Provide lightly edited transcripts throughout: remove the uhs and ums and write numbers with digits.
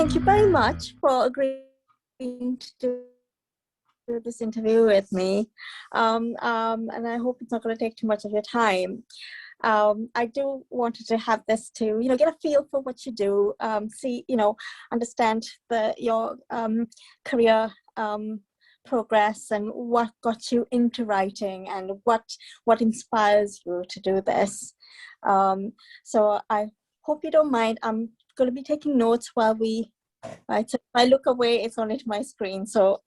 Thank you very much for agreeing to do this interview with me. And I hope it's not going to take too much of your time. I do wanted to have this to, get a feel for what you do, see, understand your career progress and what got you into writing and what inspires you to do this. So I hope you don't mind. I'm going to be taking notes while right? So if I look away, it's only to my screen. So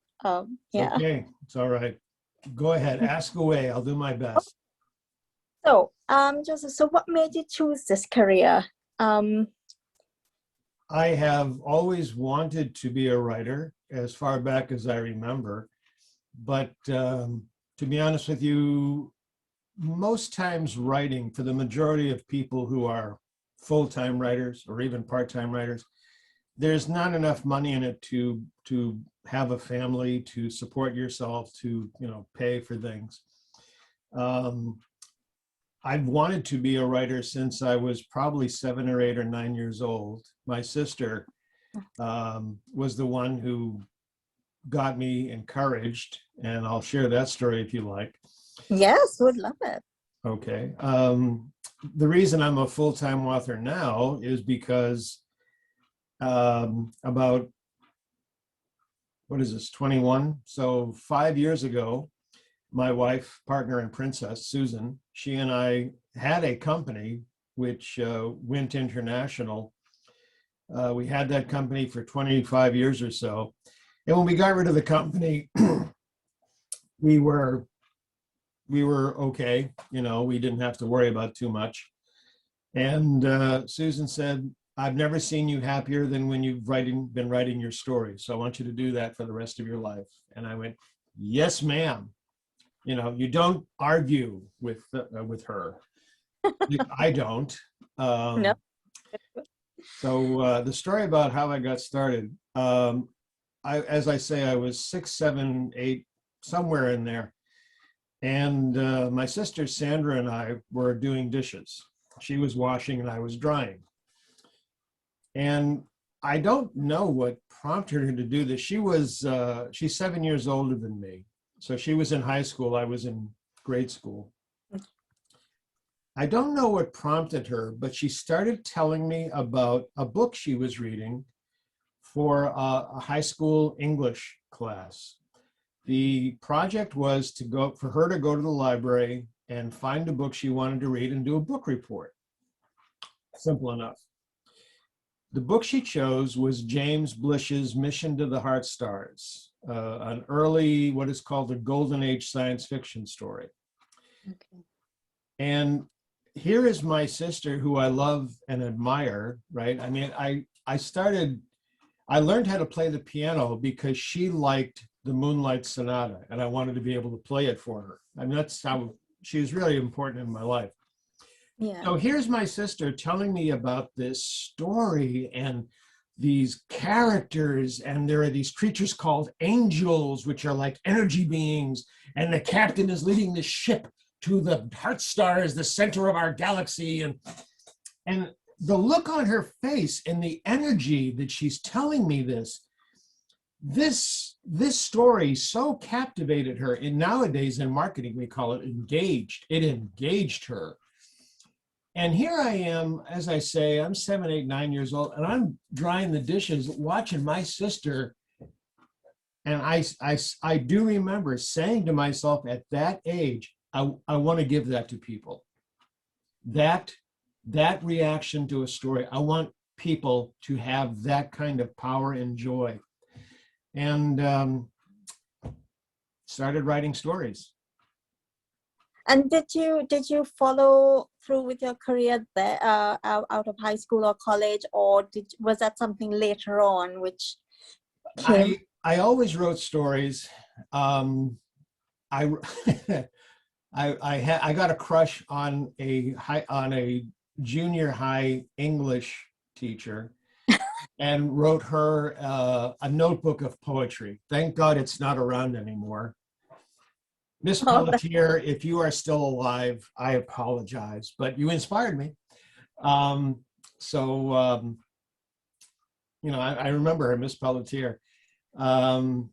yeah. Okay, it's all right. Go ahead, ask away. I'll do my best. So, Joseph, so what made you choose this career? I have always wanted to be a writer as far back as I remember, but to be honest with you, most times writing, for the majority of people who are full-time writers or even part-time writers, there's not enough money in it to have a family, to support yourself, to pay for things. I've wanted to be a writer since I was probably 7 or 8 or 9 years old. My sister was the one who got me encouraged, and I'll share that story if you like. Yes, would love it. Okay. The reason I'm a full-time author now is because about, 21? So 5 years ago, my wife, partner, and princess, Susan, she and I had a company which went international. We had that company for 25 years or so. And when we got rid of the company, we were okay. We didn't have to worry about too much. And Susan said, I've never seen you happier than when you've been writing your stories. So I want you to do that for the rest of your life. And I went, yes, ma'am. You don't argue with her. I don't. No. So the story about how I got started, as I say, I was 6, 7, 8, somewhere in there. And my sister Sandra and I were doing dishes. She was washing and I was drying. And I don't know what prompted her to do this. She's 7 years older than me. So she was in high school, I was in grade school. I don't know what prompted her, but she started telling me about a book she was reading for a high school English class. The project was for her to go to the library and find a book she wanted to read and do a book report. Simple enough. The book she chose was James Blish's Mission to the Heart Stars, an early, what is called a golden age science fiction story. Okay. And here is my sister, who I love and admire, right? I mean, I learned how to play the piano because she liked the Moonlight Sonata, and I wanted to be able to play it for her. I mean, that's how she was really important in my life. Yeah. So here's my sister telling me about this story and these characters, and there are these creatures called angels, which are like energy beings, and the captain is leading the ship to the Heart Stars, the center of our galaxy, and the look on her face and the energy that she's telling me this story so captivated her. And nowadays in marketing, we call it engaged. It engaged her. And here I am, as I say, I'm 7, 8, 9 years old, and I'm drying the dishes, watching my sister. And I do remember saying to myself at that age, I want to give that to people. That reaction to a story, I want people to have that kind of power and joy. And started writing stories. And did you follow through with your career there out of high school or college, or was that something later on which came? I always wrote stories. I got a crush on a junior high English teacher and wrote her a notebook of poetry. Thank God it's not around anymore. Miss Pelletier, if you are still alive, I apologize, but you inspired me. I remember her, Miss Pelletier. And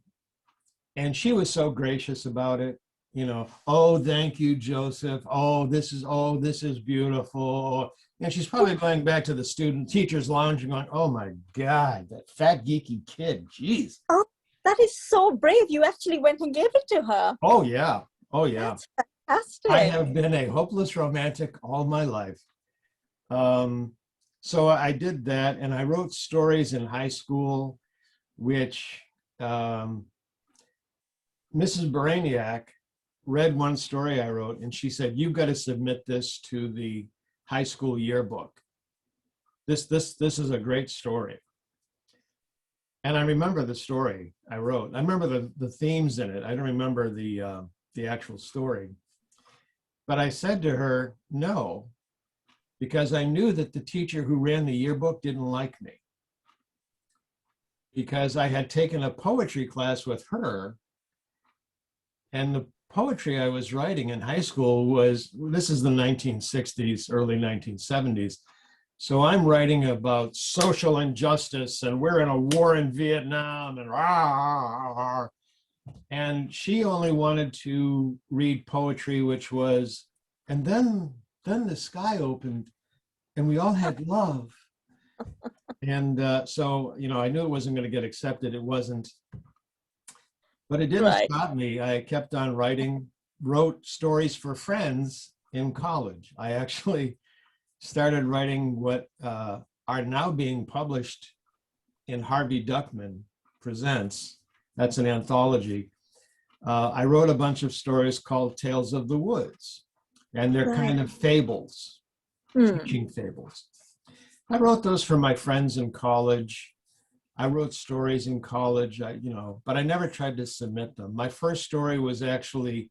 she was so gracious about it. Oh, thank you, Joseph. This is beautiful. And she's probably going back to the student teachers lounge and going, oh my God, that fat geeky kid, jeez. Oh, that is so brave. You actually went and gave it to her. Oh yeah. Oh yeah. That's fantastic. I have been a hopeless romantic all my life. So I did that, and I wrote stories in high school, which Mrs. Baraniak read one story I wrote, and she said, "You've got to submit this to the high school yearbook. This is a great story." And I remember the story I wrote. I remember the themes in it. I don't remember the actual story. But I said to her, no, because I knew that the teacher who ran the yearbook didn't like me. Because I had taken a poetry class with her, and the poetry I was writing in high school this is the 1960s, early 1970s. So I'm writing about social injustice, and we're in a war in Vietnam, and rah. And she only wanted to read poetry, which was, and then the sky opened, and we all had love. And so, I knew it wasn't going to get accepted. It wasn't. But it didn't stop me. I kept on writing, wrote stories for friends in college. I actually started writing what are now being published in Harvey Duckman Presents. That's an anthology. I wrote a bunch of stories called Tales of the Woods, and they're kind of fables, teaching fables. I wrote those for my friends in college. I wrote stories in college, but I never tried to submit them. My first story was actually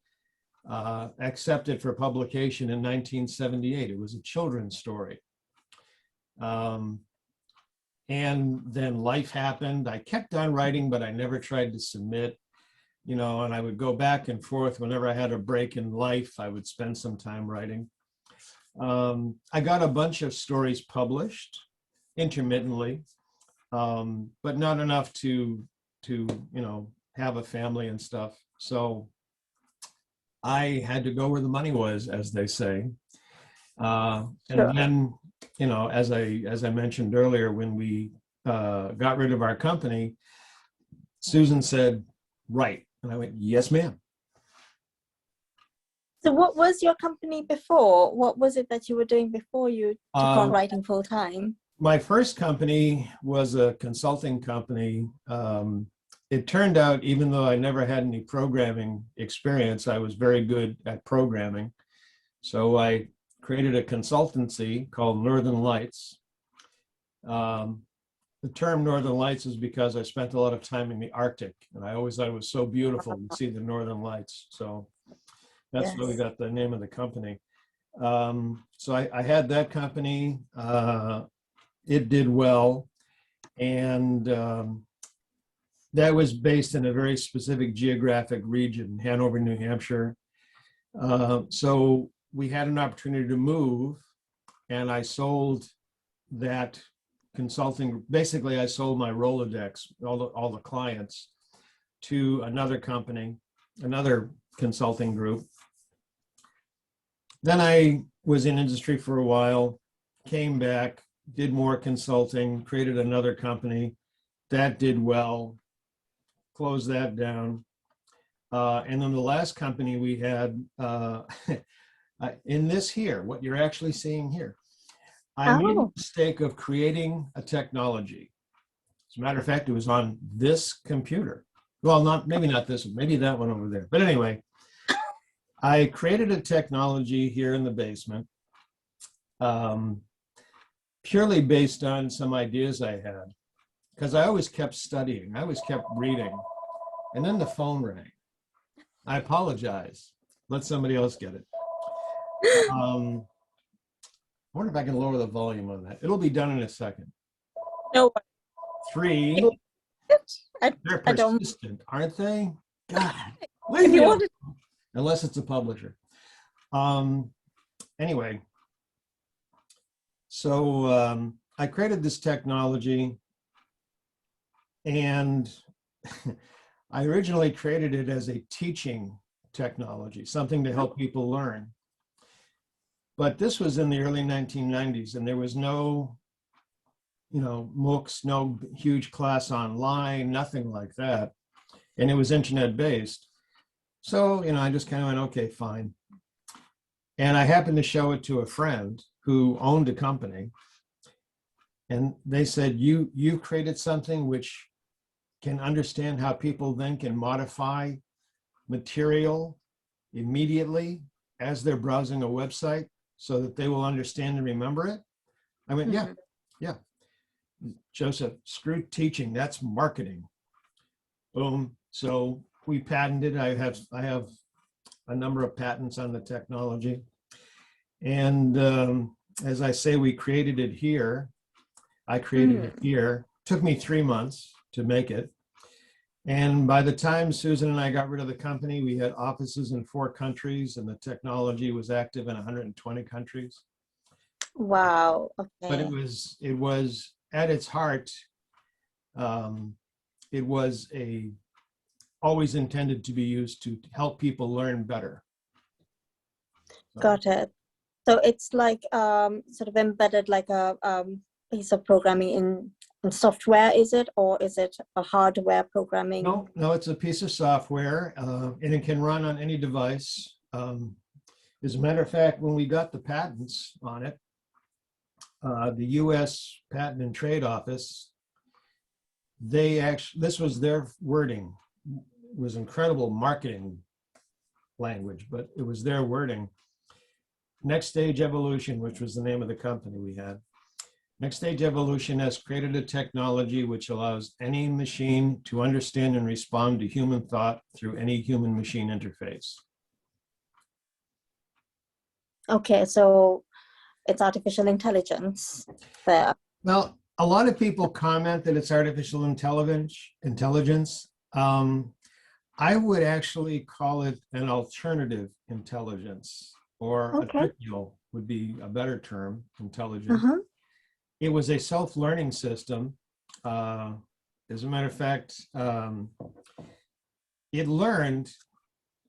accepted for publication in 1978. It was a children's story. And then life happened. I kept on writing, but I never tried to submit, and I would go back and forth. Whenever I had a break in life, I would spend some time writing. I got a bunch of stories published intermittently, but not enough to have a family and stuff. So I had to go where the money was, as they say. And then, as I mentioned earlier, when we got rid of our company, Susan said, "Write." And I went, "Yes, ma'am." So what was your company before? What was it that you were doing before you took on writing full time? My first company was a consulting company. It turned out, even though I never had any programming experience, I was very good at programming. So I created a consultancy called Northern Lights. The term Northern Lights is because I spent a lot of time in the Arctic, and I always thought it was so beautiful to see the Northern Lights. So that's where we got the name of the company. So I had that company. It did well. And that was based in a very specific geographic region, Hanover, New Hampshire. So we had an opportunity to move, and I sold that consulting. Basically, I sold my Rolodex, all the clients, to another company, another consulting group. Then I was in industry for a while, came back, did more consulting, created another company. That did well, closed that down. And then the last company we had, in this here, what you're actually seeing here, I made the mistake of creating a technology. As a matter of fact, it was on this computer. Well, maybe not this one, maybe that one over there. But anyway, I created a technology here in the basement, purely based on some ideas I had, because I always kept studying, I always kept reading, and then the phone rang. I apologize. Let somebody else get it. I wonder if I can lower the volume on that. It'll be done in a second. No. 3. They're persistent, aren't they? God. Leave me alone. Unless it's a publisher. Anyway, so I created this technology. And I originally created it as a teaching technology, something to help people learn. But this was in the early 1990s, and there was no, MOOCs, no huge class online, nothing like that. And it was internet based. So, I just kind of went, okay, fine. And I happened to show it to a friend who owned a company. And they said, you created something which can understand how people then can modify material immediately as they're browsing a website so that they will understand and remember it. I went, yeah. Joseph, screw teaching, that's marketing. Boom. So we patented. I have a number of patents on the technology. And as I say, we created it here. I created it here. Took me 3 months to make it. And by the time Susan and I got rid of the company, we had offices in 4 countries, and the technology was active in 120 countries. Wow. Okay. But it was at its heart, it was always intended to be used to help people learn better. Got it. So it's like sort of embedded like a piece of programming in software, is it? Or is it a hardware programming? No, it's a piece of software, and it can run on any device. As a matter of fact, when we got the patents on it, the US Patent and Trade Office, this was their wording. It was incredible marketing language, but it was their wording. Next Stage Evolution, which was the name of the company we had. Next Stage Evolution has created a technology which allows any machine to understand and respond to human thought through any human-machine interface. Okay, so it's artificial intelligence there. Well, a lot of people comment that it's artificial intelligence. I would actually call it an alternative intelligence, or artificial would be a better term, intelligence. It was a self-learning system. As a matter of fact, it learned,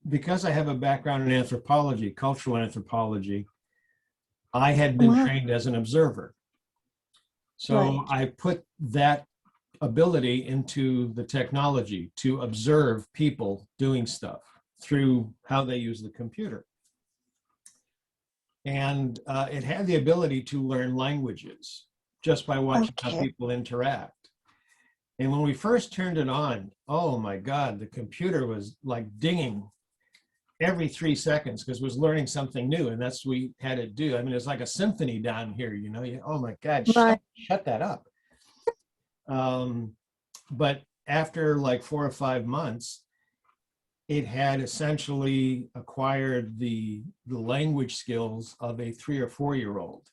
because I have a background in anthropology, cultural anthropology, I had been trained as an observer. So I put that ability into the technology to observe people doing stuff through how they use the computer. And it had the ability to learn languages just by watching how people interact. And when we first turned it on, oh my God, the computer was like dinging every 3 seconds because it was learning something new, and that's what we had it do. I mean, it's like a symphony down here, oh my God, shut that up. But after like 4 or 5 months, it had essentially acquired the language skills of a 3 or 4 year old.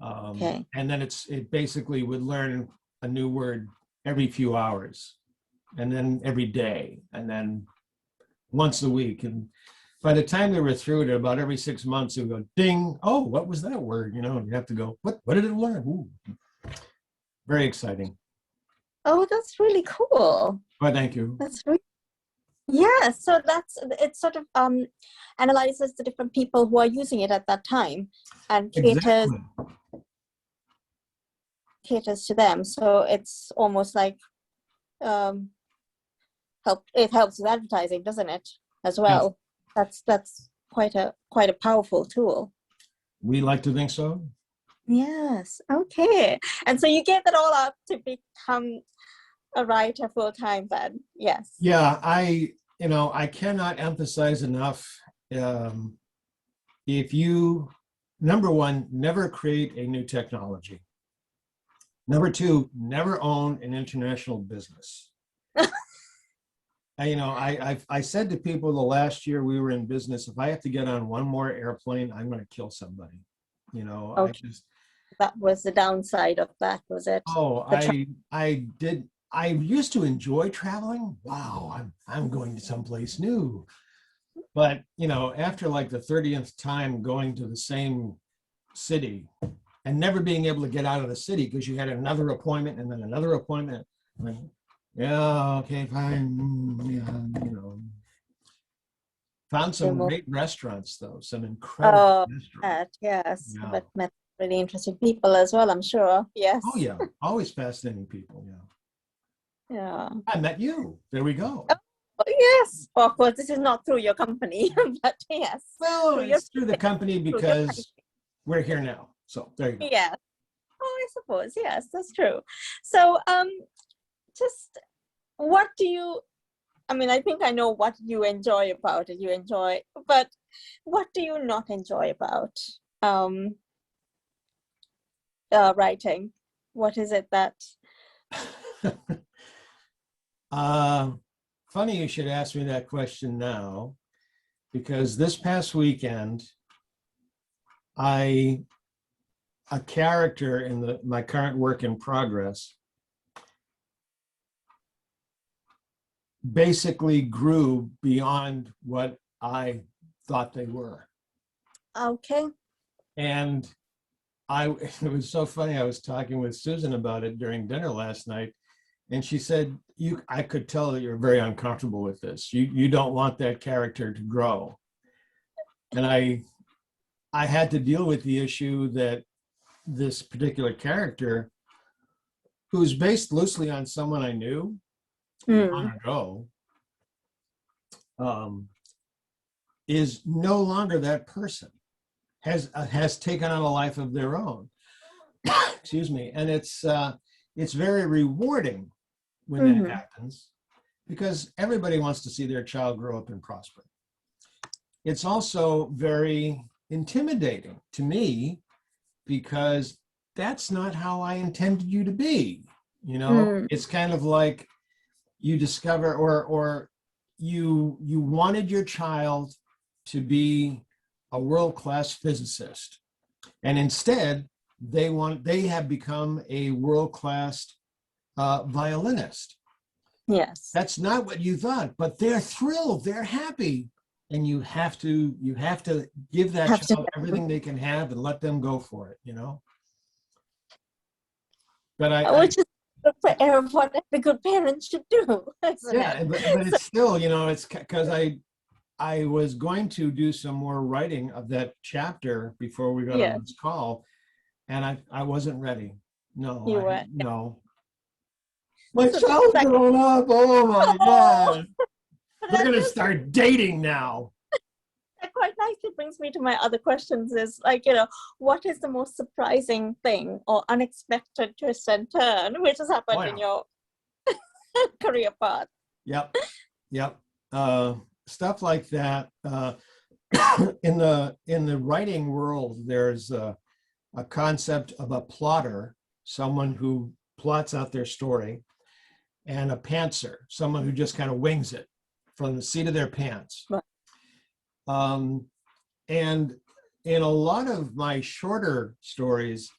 And then it basically would learn a new word every few hours, and then every day, and then once a week. And by the time they were through it, about every 6 months, it would go ding. Oh, what was that word? And you have to go, what did it learn? Ooh. Very exciting. Oh, that's really cool. Well, thank you. That's really, yeah. So it sort of analyzes the different people who are using it at that time and caters to them. So it's almost like it helps with advertising, doesn't it, as well? Yes. That's quite a powerful tool. We like to think so. Yes. Okay. And so you gave that all up to become a writer full time then? Yes. Yeah, I cannot emphasize enough. If you, number one, never create a new technology. Number two, never own an international business. I said to people the last year we were in business, if I have to get on one more airplane, I'm going to kill somebody. That was the downside of that, was it? Oh, I used to enjoy traveling. Wow, I'm going to someplace new. But, after like the 30th time going to the same city, and never being able to get out of the city because you had another appointment and then another appointment. Like, yeah, okay, fine. Yeah, you know. Found some great restaurants though, some incredible restaurants. Yes, Yeah. but met really interesting people as well, I'm sure. Yes. Oh yeah, always fascinating people. Yeah. Yeah. I met you. There we go. Oh, yes. Well, of course, this is not through your company, but yes. Well, through it's through the company because we're here now. So there you go. Yes. Oh, I suppose. Yes, that's true. So, just what do you, I mean, I think I know what you enjoy about it. You enjoy, but what do you not enjoy about writing? What is it that? Funny you should ask me that question now, because this past weekend, a character in my current work in progress basically grew beyond what I thought they were. Okay. And it was so funny. I was talking with Susan about it during dinner last night, and she said, I could tell that you're very uncomfortable with this. You don't want that character to grow. And I had to deal with the issue that this particular character, who's based loosely on someone I knew long ago, is no longer that person, has taken on a life of their own. Excuse me. And it's very rewarding when that happens, because everybody wants to see their child grow up and prosper. It's also very intimidating to me, because that's not how I intended you to be. You know, it's kind of like you discover, or you wanted your child to be a world-class physicist, and instead they have become a world-class violinist. Yes. That's not what you thought, but they're thrilled, they're happy, and you have to give that child everything they can have and let them go for it, you know. But which is what every good parent should do. Yeah, but it's still, you know, it's because I was going to do some more writing of that chapter before we got on this call, and I wasn't ready. No, you were. No. My child's grown up. Oh my God. They're gonna start dating now. That quite nicely brings me to my other questions, is like, you know, what is the most surprising thing or unexpected twist and turn which has happened in your career path? Yep. Stuff like that. In the writing world, there's a concept of a plotter, someone who plots out their story, and a pantser, someone who just kind of wings it from the seat of their pants. Right. And in a lot of my shorter stories,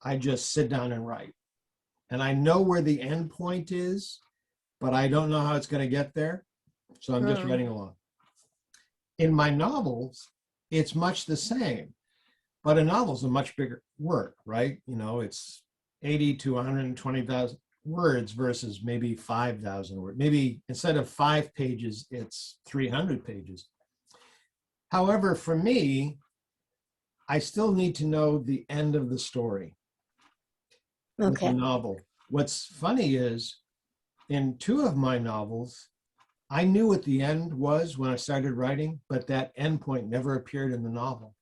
I just sit down and write. And I know where the end point is, but I don't know how it's going to get there. So I'm just writing along. In my novels, it's much the same, but a novel's a much bigger work, right? You know, it's 80 to 120,000 words versus maybe 5,000 words. Maybe instead of 5 pages, it's 300 pages. However, for me, I still need to know the end of the story with the novel. What's funny is, in 2 of my novels, I knew what the end was when I started writing, but that end point never appeared in the novel.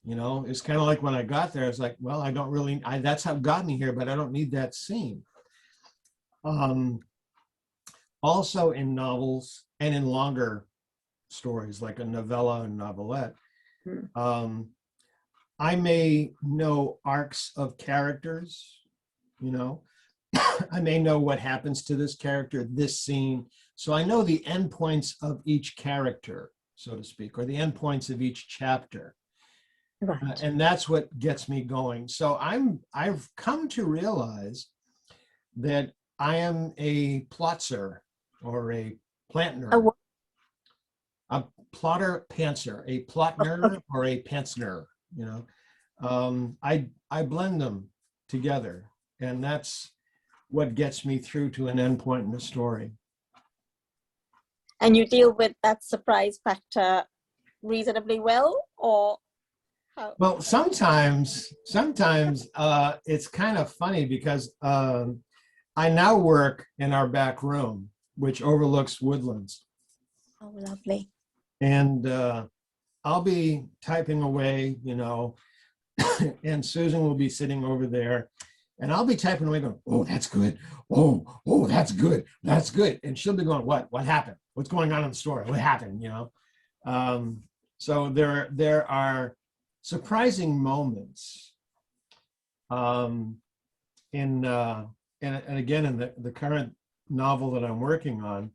You know, it's kind of like when I got there, I was like, well, I don't really, that's how it got me here, but I don't need that scene. Also in novels and in longer stories, like a novella and novelette, I may know arcs of characters, you know. I may know what happens to this character, this scene. So I know the endpoints of each character, so to speak, or the endpoints of each chapter. Right. And that's what gets me going. So I've come to realize that I am a plotzer, or a plantner. A plotter pantser, a plotner or a pantsner, you know. I blend them together, and that's what gets me through to an end point in the story. And you deal with that surprise factor reasonably well, or how? Well, sometimes it's kind of funny because I now work in our back room, which overlooks Woodlands. Oh, lovely. And I'll be typing away, you know, and Susan will be sitting over there, and I'll be typing away going, oh, that's good. Oh, that's good. That's good. And she'll be going, what? What happened? What's going on in the story? What happened? You know? So there are surprising moments and again, in the current novel that I'm working on,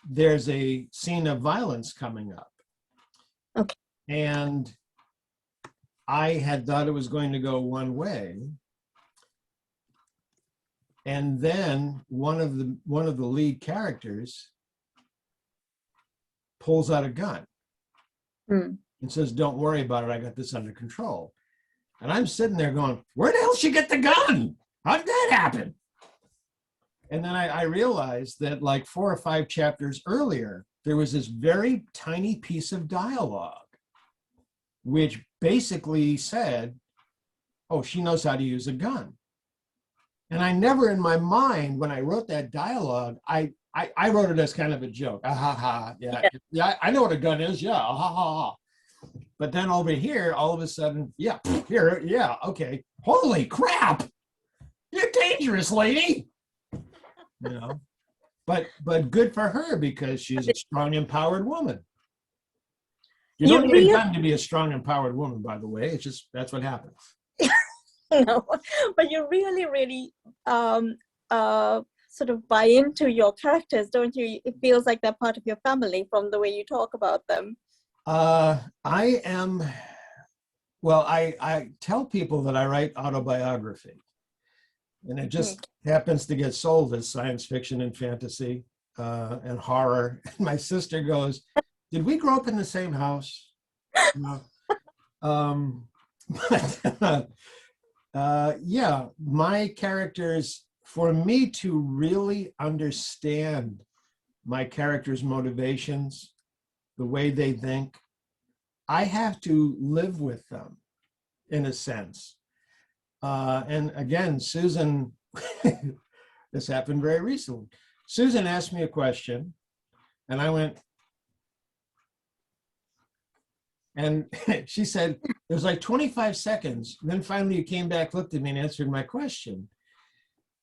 there's a scene of violence coming up. Okay. And I had thought it was going to go one way. And then one of the lead characters pulls out a gun and says, don't worry about it, I got this under control. And I'm sitting there going, where the hell did she get the gun? How did that happen? And then I realized that like 4 or 5 chapters earlier, there was this very tiny piece of dialogue, which basically said, oh, she knows how to use a gun. And I never in my mind, when I wrote that dialogue, I wrote it as kind of a joke. Ah, ha, ha, yeah, I know what a gun is, yeah, ah, ha, ha, ha. But then over here, all of a sudden, yeah, here, yeah, okay. Holy crap, you're dangerous, lady. You know, but good for her because she's a strong, empowered woman. You don't need a gun to be a strong, empowered woman, by the way. It's just, that's what happens. No, but you really sort of buy into your characters, don't you? It feels like they're part of your family from the way you talk about them. I tell people that I write autobiography, and it just happens to get sold as science fiction and fantasy and horror. My sister goes, did we grow up in the same house? Yeah, my characters, for me to really understand my characters' motivations, the way they think, I have to live with them in a sense. And again, Susan, this happened very recently. Susan asked me a question and I went, and she said, it was like 25 seconds. And then finally you came back, looked at me and answered my question.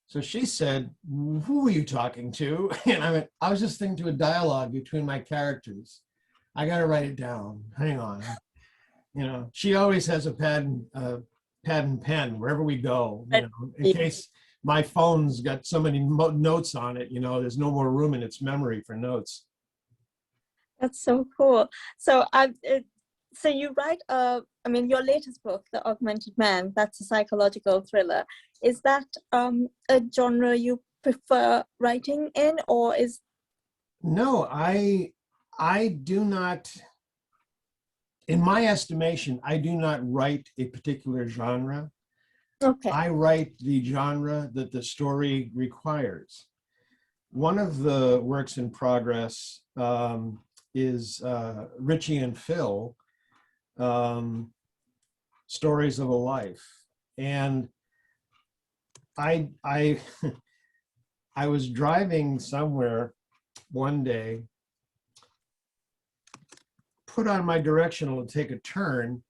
So she said, who are you talking to? And I went, I was just thinking to a dialogue between my characters. I got to write it down. Hang on. You know, she always has a pad and pen wherever we go, you know, in case my phone's got so many notes on it, you know, there's no more room in its memory for notes. That's so cool. So so you write, I mean, your latest book, The Augmented Man, that's a psychological thriller. Is that a genre you prefer writing in, or is? No, I do not, in my estimation, I do not write a particular genre. Okay. I write the genre that the story requires. One of the works in progress is Richie and Phil, Stories of a Life. And I was driving somewhere one day, put on my directional to take a turn,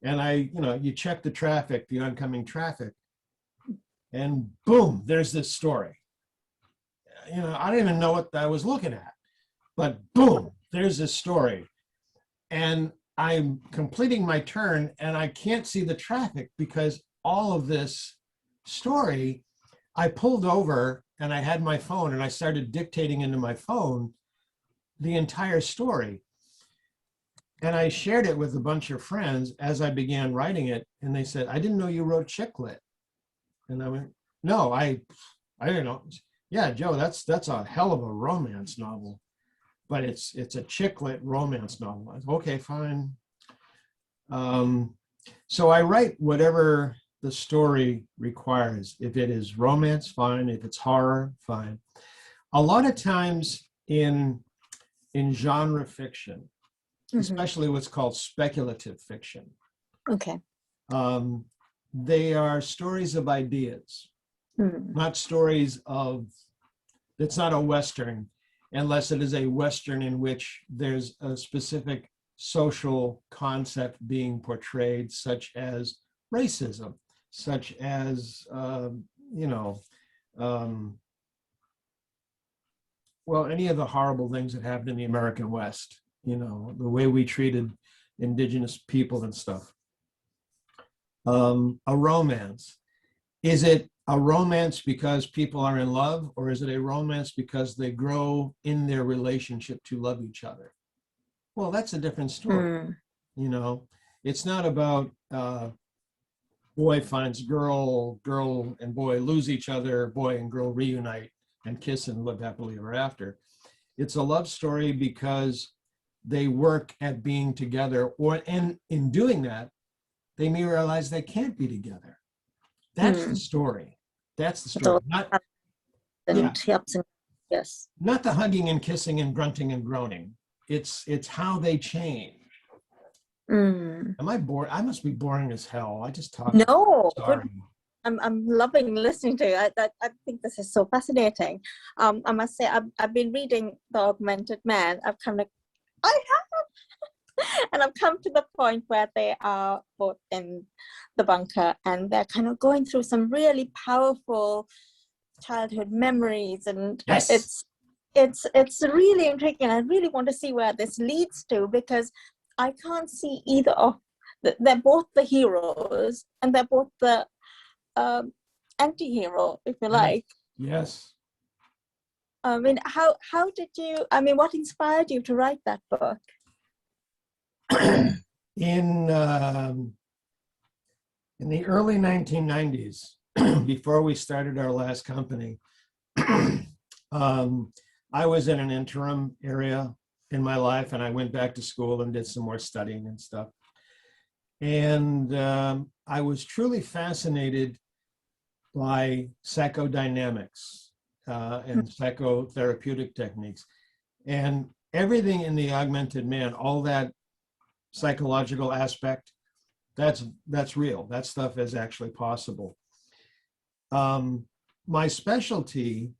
and you check the traffic, the oncoming traffic, and boom, there's this story. You know, I don't even know what I was looking at, but boom, there's this story. And I'm completing my turn and I can't see the traffic because all of this story, I pulled over and I had my phone and I started dictating into my phone the entire story. And I shared it with a bunch of friends as I began writing it. And they said, I didn't know you wrote chick lit. And I went, no, I didn't know. Yeah, Joe, that's a hell of a romance novel, but it's a chick lit romance novel. I said, okay, fine. So I write whatever the story requires. If it is romance, fine. If it's horror, fine. A lot of times in genre fiction, especially what's called speculative fiction, Okay. they are stories of ideas, not stories of, it's not a Western, unless it is a Western in which there's a specific social concept being portrayed, such as racism, such as, you know, well, any of the horrible things that happened in the American West, you know, the way we treated indigenous people and stuff. A romance. Is it a romance because people are in love, or is it a romance because they grow in their relationship to love each other? Well, that's a different story. You know, it's not about boy finds girl, girl and boy lose each other, boy and girl reunite and kiss and live happily ever after. It's a love story because they work at being together, and in doing that, they may realize they can't be together. That's the story. That's the story. Not, yeah, yes. Not the hugging and kissing and grunting and groaning. It's how they change. Am I bored? I must be boring as hell. I just talk. No, sorry. I'm loving listening to you. I think this is so fascinating. I must say I've been reading The Augmented Man. I have, and I've come to the point where they are both in the bunker, and they're kind of going through some really powerful childhood memories, and yes, it's really intriguing. I really want to see where this leads to, because I can't see either of. They're both the heroes, and they're both the anti-hero, if you like. Yes. I mean, how did you? I mean, what inspired you to write that book? In the early 1990s, before we started our last company, I was in an interim area in my life, and I went back to school and did some more studying and stuff. And I was truly fascinated by psychodynamics and psychotherapeutic techniques, and everything in the Augmented Man, all that psychological aspect, that's real. That stuff is actually possible. My specialty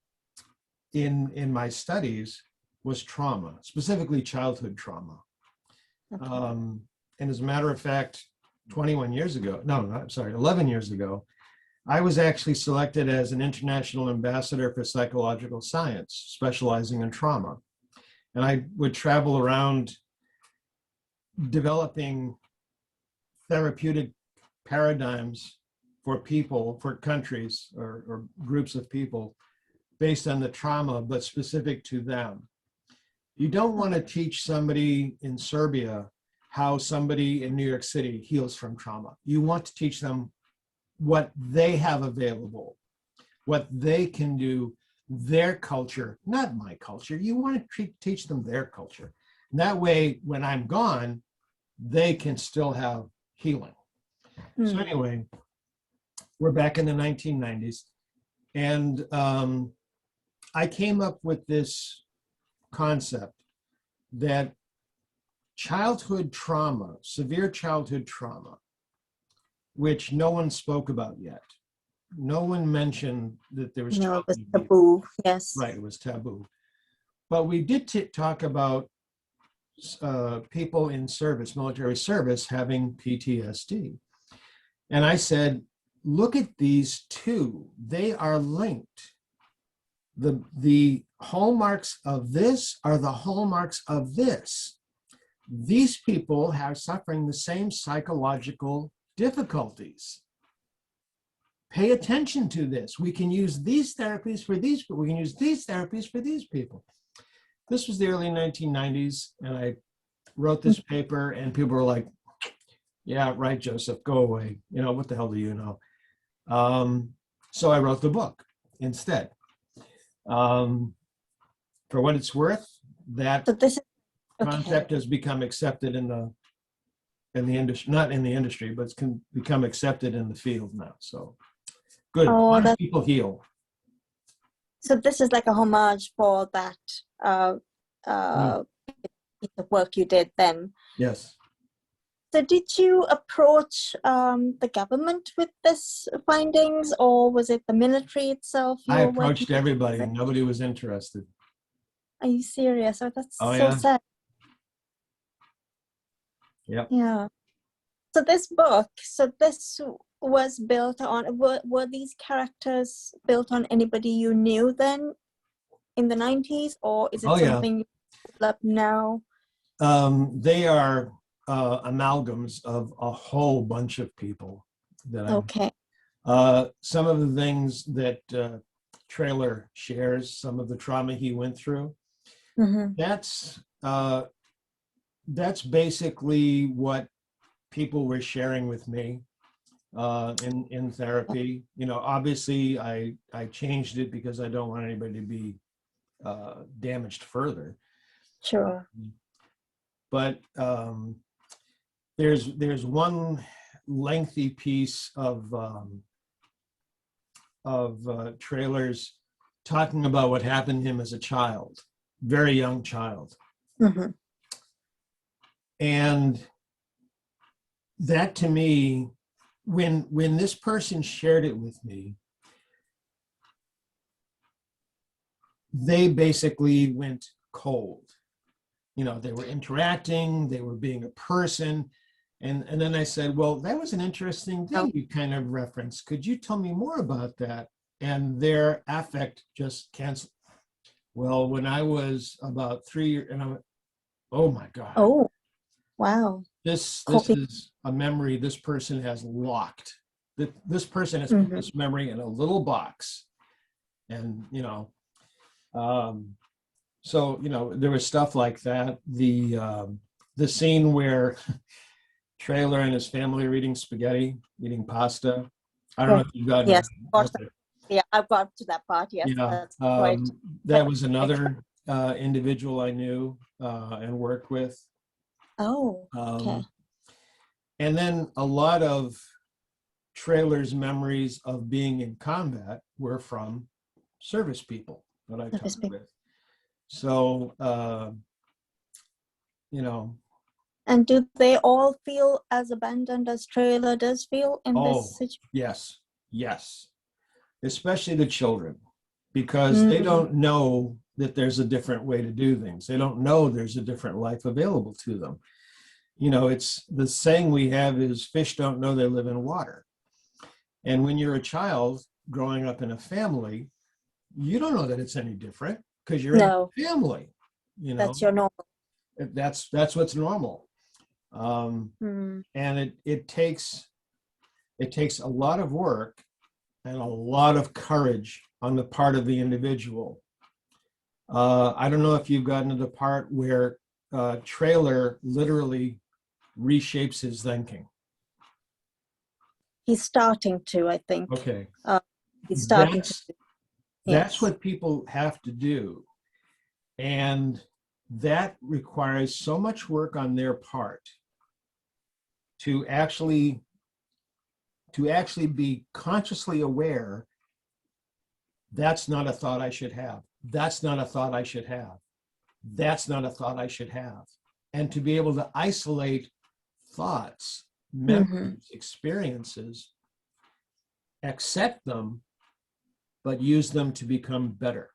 in my studies was trauma, specifically childhood trauma. Okay. And as a matter of fact, 11 years ago, I was actually selected as an international ambassador for psychological science, specializing in trauma. And I would travel around developing therapeutic paradigms for people, for countries or groups of people based on the trauma, but specific to them. You don't want to teach somebody in Serbia how somebody in New York City heals from trauma. You want to teach them what they have available, what they can do, their culture, not my culture. You want to teach them their culture. And that way, when I'm gone, they can still have healing. So anyway, we're back in the 1990s, and I came up with this concept that childhood trauma, severe childhood trauma, which no one spoke about yet. No one mentioned that there was trauma. No, it was taboo, yes. Right, it was taboo. But we did talk about people in service, military service, having PTSD. And I said, look at these two. They are linked. The hallmarks of this are the hallmarks of this. These people are suffering the same psychological difficulties. Pay attention to this. We can use these therapies for these people. We can use these therapies for these people. This was the early 1990s, and I wrote this paper, and people were like, yeah, right, Joseph, go away. You know, what the hell do you know? So I wrote the book instead. For what it's worth, that concept has become accepted in the in the industry, not in the industry, but can become accepted in the field now. So good. Oh, Honest people heal. so this is like a homage for that Mm. piece of work you did then. Yes. So did you approach the government with this findings, or was it the military itself you I were working approached everybody with? and nobody was interested. Are you serious? Oh, that's Oh, so yeah. sad. Yep. Yeah. So this book, so this was built on, were these characters built on anybody you knew then in the 90s, or is Oh, it yeah. something you develop now? They are amalgams of a whole bunch of people that I Okay. some of the things that Trailer shares, some of the trauma he went through, Mm-hmm. that's basically what people were sharing with me in therapy. You know, obviously I changed it because I don't want anybody to be damaged further. Sure. But there's one lengthy piece of Trailers talking about what happened to him as a child, very young child. Mm-hmm. And that to me, when this person shared it with me, they basically went cold. You know, they were interacting, they were being a person. And then I said, well, that was an interesting thing you kind of referenced. Could you tell me more about that? And their affect just canceled. Well, when I was about 3 years, and I went, oh my God. Oh, wow. This Copy. is a memory this person has locked. This person has put Mm-hmm. this memory in a little box. And, you know, so, you know, there was stuff like that. The scene where Trailer and his family are eating spaghetti, eating pasta. I don't know if you've gotten Yes. okay. Yeah, I've got to that part. Yes, Yeah, that's quite. that was another individual I knew and worked with. Oh, okay. And then a lot of Trailer's memories of being in combat were from service people that I talked with. So, you know. And do they all feel as abandoned as Trailer does feel in this situation? Yes, yes. Especially the children, because they don't know that there's a different way to do things. They don't know there's a different life available to them. You know, it's the saying we have is fish don't know they live in water. And when you're a child growing up in a family, you don't know that it's any different because you're in a family. You know, that's your normal. That's what's normal. And it takes a lot of work and a lot of courage on the part of the individual. I don't know if you've gotten to the part where Trailer literally reshapes his thinking. He's starting to, I think. Okay. He's starting to. That's what people have to do. And that requires so much work on their part to actually be consciously aware. That's not a thought I should have. That's not a thought I should have. That's not a thought I should have. And to be able to isolate thoughts, memories, experiences, accept them, but use them to become better.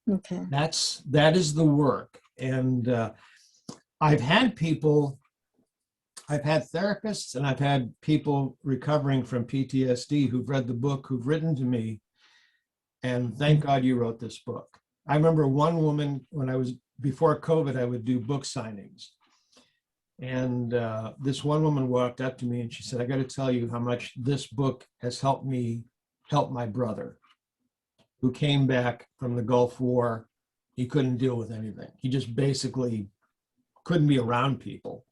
Okay. That is the work. And I've had therapists and I've had people recovering from PTSD who've read the book, who've written to me, and thank God you wrote this book. I remember one woman, before COVID, I would do book signings. And this one woman walked up to me and she said, I got to tell you how much this book has helped me help my brother, who came back from the Gulf War. He couldn't deal with anything. He just basically couldn't be around people.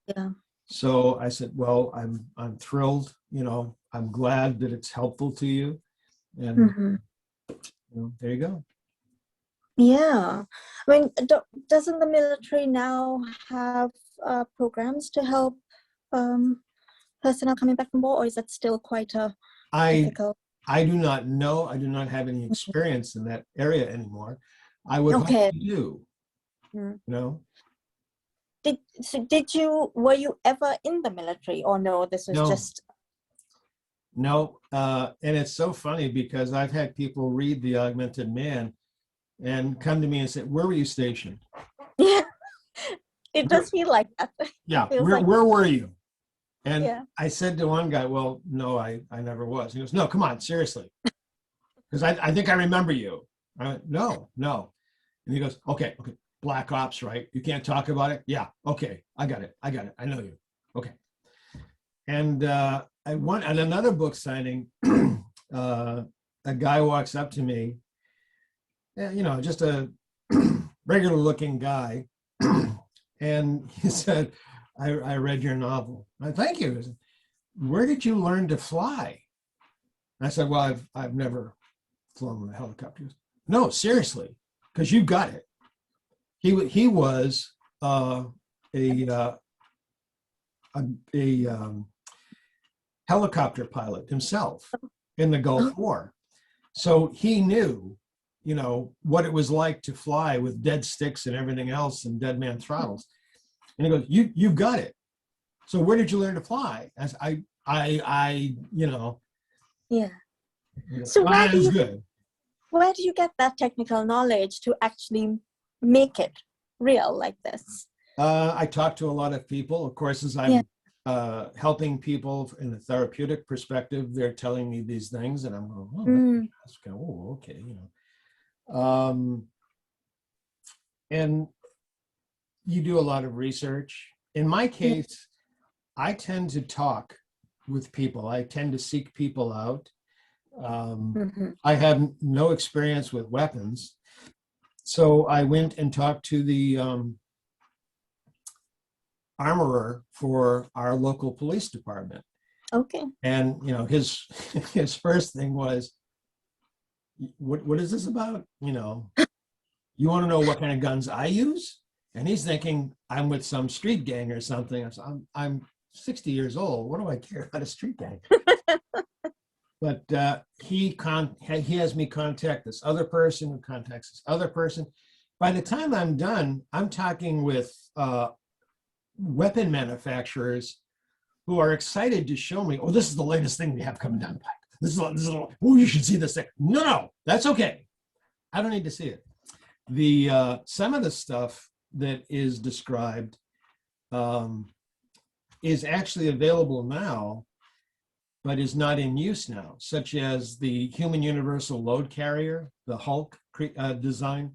Yeah. So I said, well, I'm thrilled. You know, I'm glad that it's helpful to you. And you know, there you go. Yeah. I mean, doesn't the military now have programs to help um, personnel coming back from war, or is that still quite a I difficult? I do not know. I do not have any experience in that area anymore. I would hope Okay. you do. Mm. You know? Were you ever in the military, or no, this was No, just no. And it's so funny because I've had people read The Augmented Man and come to me and say, "Where were you stationed?" yeah, it Where, does feel like that. It yeah, feels where like, where were you? And yeah. I said to one guy, "Well, no, I never was." He goes, "No, come on, seriously, because I think I remember you." I went, "No, no." And he goes, okay, Black Ops, right? You can't talk about it? Yeah, okay, I got it. I know you. Okay. And I went at another book signing, a guy walks up to me, just a regular looking guy. And he said, I read your novel. Thank you. He said, where did you learn to fly? And I said, well, I've never flown with a helicopter. No, seriously, because you got it. He was a uh, a helicopter pilot himself in the Gulf Oh, War, so he knew, what it was like to fly with dead sticks and everything else and dead man throttles. And he goes, "You got it. So where did you learn to fly?" As I yeah. So well, it was good. where do you get that technical knowledge to actually make it real like this? I talked to a lot of people. Of course, as Yeah. I'm helping people in a therapeutic perspective, they're telling me these things, and I'm going, Mm, oh, okay, and you do a lot of research. In my yeah. case, I tend to talk with people. I tend to seek people out. Hmm. I have no experience with weapons, so I went and talked to the armorer for our local police department. Okay. And his his first thing was, what is this about? You want to know what kind of guns I use? And he's thinking I'm with some street gang or something. I'm 60 years old. What do I care about a street gang? But he has me contact this other person who contacts this other person. By the time I'm done, I'm talking with weapon manufacturers who are excited to show me, oh, this is the latest thing we have coming down the pipe. Oh, you should see this thing. No, that's okay. I don't need to see it. The some of the stuff that is described is actually available now, but is not in use now, such as the Human Universal Load Carrier, the Hulk design.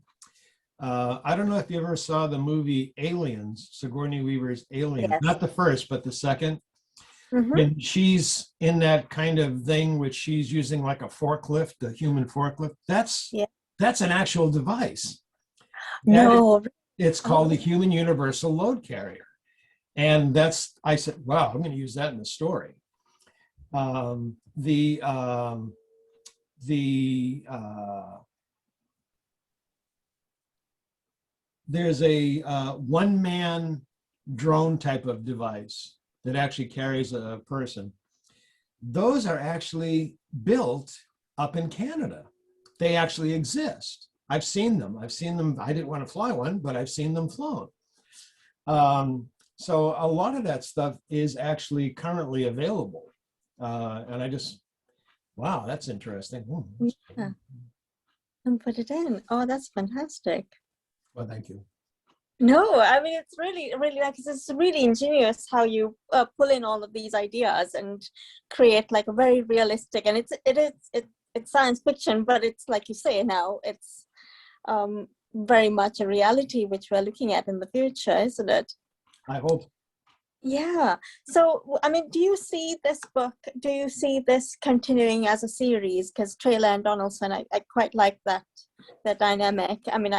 I don't know if you ever saw the movie Aliens, Sigourney Weaver's Aliens, Yes. not the first, but the second. Hmm. When she's in that kind of thing, which she's using like a forklift, a human forklift, Yeah. that's an actual device. No. It's called Oh. the Human Universal Load Carrier. And I said, wow, I'm going to use that in the story. Um, the um, the There's a one-man drone type of device that actually carries a person. Those are actually built up in Canada. They actually exist. I've seen them. I didn't want to fly one, but I've seen them flown. So a lot of that stuff is actually currently available. And wow, that's interesting. Yeah. And put it in. Oh, that's fantastic. Well, thank you. No, I mean it's really, really like it's really ingenious how you pull in all of these ideas and create like a very realistic. And it's science fiction, but it's like you say now, it's very much a reality which we're looking at in the future, isn't it? I hope. Yeah. So, I mean, do you see this continuing as a series? Because Trailer and Donaldson, I quite like that dynamic. I mean,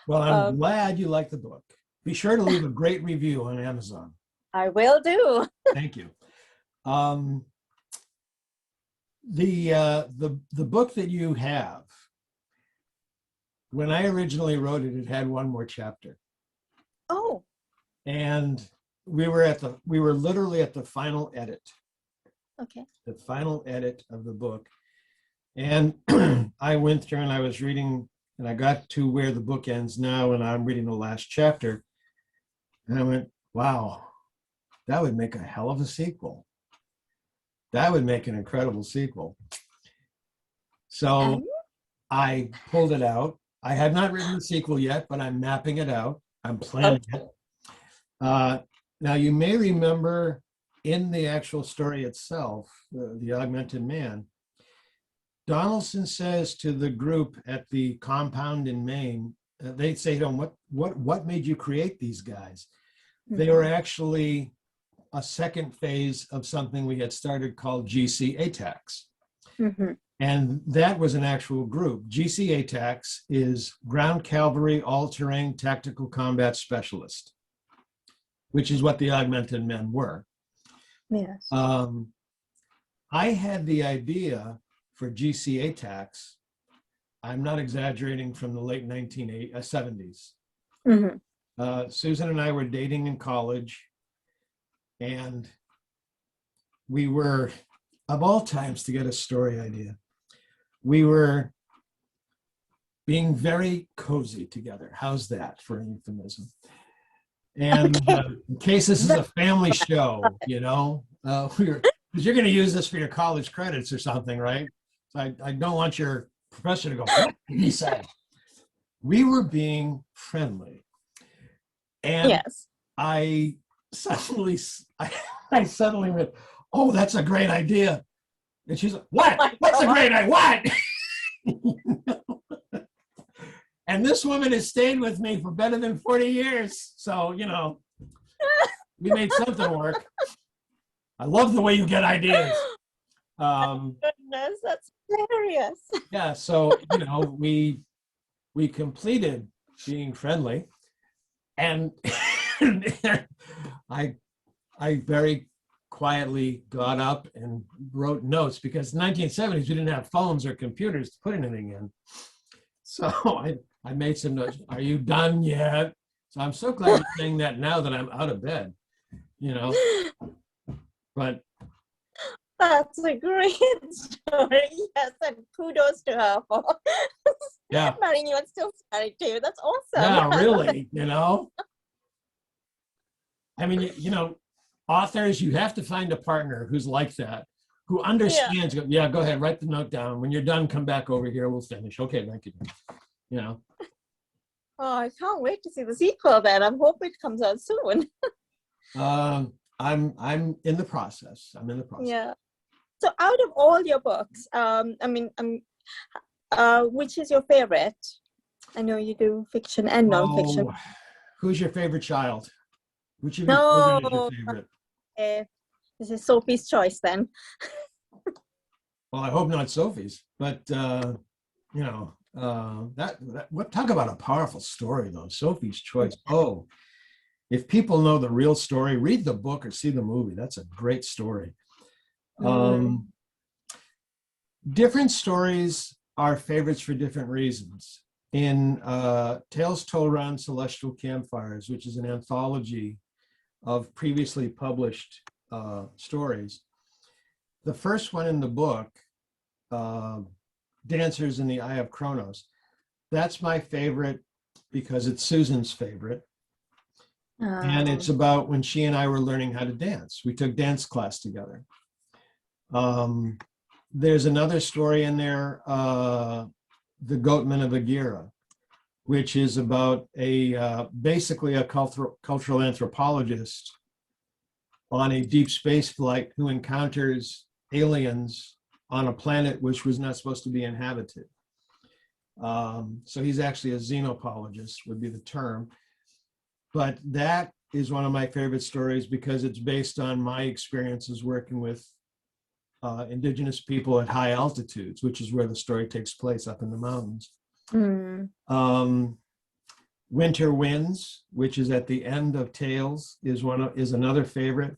Well, I'm uh, glad you like the book. Be sure to leave a great review on Amazon. I will do. Thank you. Um, the book that you have, when I originally wrote it, it had one more chapter. Oh. And we were literally at the final edit. Okay. The final edit of the book. And I went through and I was reading, and I got to where the book ends now, and I'm reading the last chapter. And I went, wow, that would make a hell of a sequel. That would make an incredible sequel. So I pulled it out. I have not written the sequel yet, but I'm mapping it out. I'm planning it. Now, you may remember in the actual story itself, the Augmented Man, Donaldson says to the group at the compound in Maine, they say to him, what made you create these guys? They were actually a second phase of something we had started called GC ATACs. Mm-hmm. And that was an actual group. GC ATACs is Ground Cavalry All-Terrain Tactical Combat Specialist, which is what the Augmented Men were. Yes. I had the idea for GC ATACs, I'm not exaggerating, from the late 1970s. Mm-hmm. Susan and I were dating in college, and we were, of all times to get a story idea, we were being very cozy together. How's that for an euphemism? And in case this is a family show, you know, because you're going to use this for your college credits or something, right? So I don't want your professor to go, what did he say? We were being friendly. And Yes. I suddenly went, oh, that's a great idea. And she's like, what? Oh, What's a great idea? What? And this woman has stayed with me for better than 40 years. So, you know, we made something work. I love the way you get ideas. Goodness, that's hilarious. Yeah, so, you know, we completed being friendly. And I very quietly got up and wrote notes, because in the 1970s, we didn't have phones or computers to put anything in. So I made some notes. Are you done yet? So I'm so glad you're saying that now that I'm out of bed, you know. But that's a great story. Yes, and kudos to her for marrying you and still married too. That's awesome. Yeah, really, you know. I mean, you know, authors, you have to find a partner who's like that, who understands. Yeah, go ahead, write the note down. When you're done, come back over here. We'll finish. Okay, thank you. You know. Oh, I can't wait to see the sequel then. I'm hoping it comes out soon. I'm in the process. Yeah. So out of all your books, which is your favorite? I know you do fiction and nonfiction. Who's your favorite child? Which of your children is your favorite? This is Sophie's choice then. Well, I hope not Sophie's, but you know, talk about a powerful story though. Sophie's Choice. Oh, if people know the real story, read the book or see the movie. That's a great story. Different stories are favorites for different reasons. In Tales Told Around Celestial Campfires, which is an anthology of previously published stories, the first one in the book, Dancers in the Eye of Kronos, that's my favorite because it's Susan's favorite. And it's about when she and I were learning how to dance. We took dance class together. There's another story in there, The Goatman of Agira, which is about basically a cultural anthropologist on a deep space flight who encounters aliens on a planet which was not supposed to be inhabited. So he's actually a xenopologist, would be the term. But that is one of my favorite stories because it's based on my experiences working with indigenous people at high altitudes, which is where the story takes place, up in the mountains. Winter Winds, which is at the end of Tales, is another favorite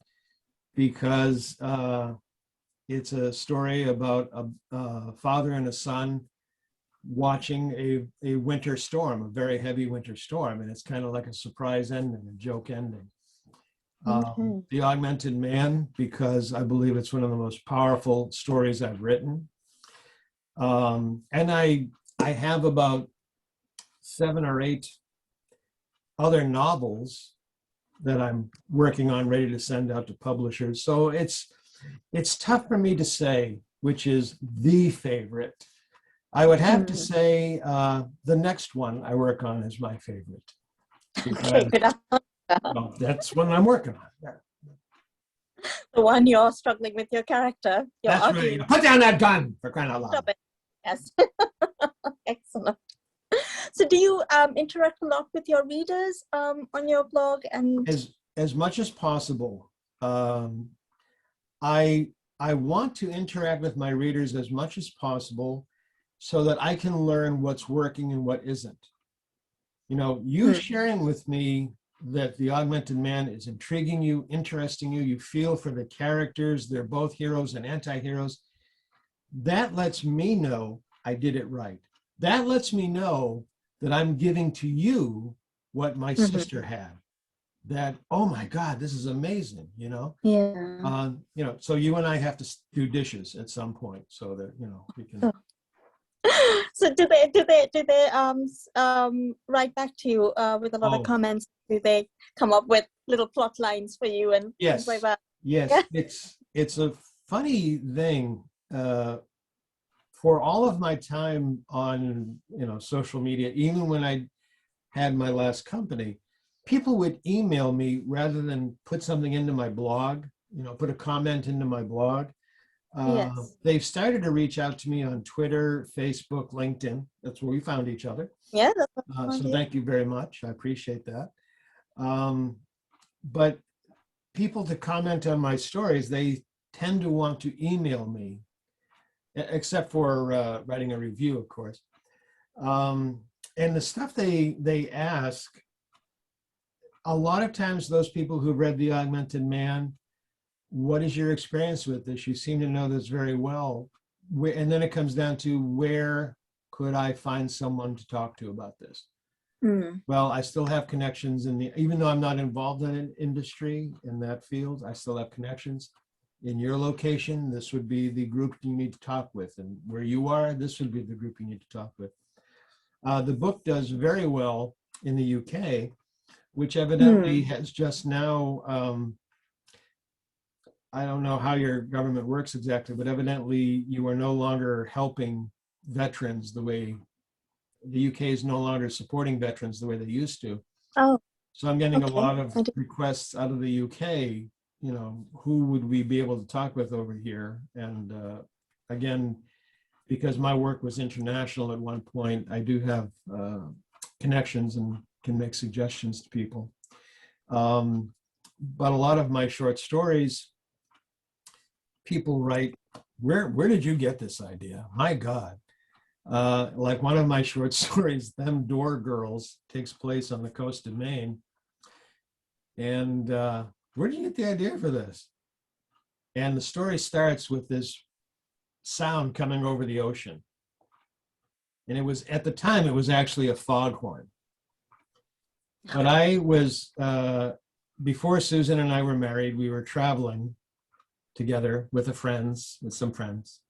because it's a story about a father and a son watching a winter storm, a very heavy winter storm, and it's kind of like a surprise ending, a joke ending. Okay. The Augmented Man, because I believe it's one of the most powerful stories I've written. And I have about 7 or 8 other novels that I'm working on, ready to send out to publishers. So it's tough for me to say which is the favorite. I would have to say the next one I work on is my favorite. Okay, good. Well, that's what I'm working on. Yeah. The one you're struggling with your character. You're That's arguing. right. Put down that gun, for crying out loud. Stop it. Yes. Excellent. So do you interact a lot with your readers on your blog? And as much as possible. I want to interact with my readers as much as possible so that I can learn what's working and what isn't. You know, you sharing with me that The Augmented Man is intriguing you, interesting you, you feel for the characters, they're both heroes and anti-heroes. That lets me know I did it right. That lets me know that I'm giving to you what my sister had. That, oh my God, this is amazing, you know? yeah. You know, so you and I have to do dishes at some point so that, you know, we can. So do they write back to you with a lot of comments? Do they come up with little plot lines for you and things like that? Yes, Yeah. it's a funny thing. For all of my time on, you know, social media, even when I had my last company, people would email me rather than put something into my blog, you know, put a comment into my blog. Yes. They've started to reach out to me on Twitter, Facebook, LinkedIn. That's where we found each other. Yeah. So thank you very much. I appreciate that. But people to comment on my stories, they tend to want to email me, except for writing a review, of course. And the stuff they ask, a lot of times those people who read The Augmented Man, what is your experience with this? You seem to know this very well. And then it comes down to, where could I find someone to talk to about this? Well, I still have connections even though I'm not involved in an industry in that field, I still have connections. In your location, this would be the group you need to talk with. And where you are, this would be the group you need to talk with. The book does very well in the UK, which evidently has just now, I don't know how your government works exactly, but evidently you are no longer helping veterans the way the UK is no longer supporting veterans the way they used to. Oh. So I'm getting a lot of requests out of the UK, you know, who would we be able to talk with over here? And again, because my work was international at one point, I do have connections and can make suggestions to people. But a lot of my short stories, people write, where did you get this idea? My God. Like one of my short stories, Them Door Girls, takes place on the coast of Maine. And where did you get the idea for this? And the story starts with this sound coming over the ocean. And it was, at the time, it was actually a foghorn. But I was, before Susan and I were married, we were traveling together with some friends.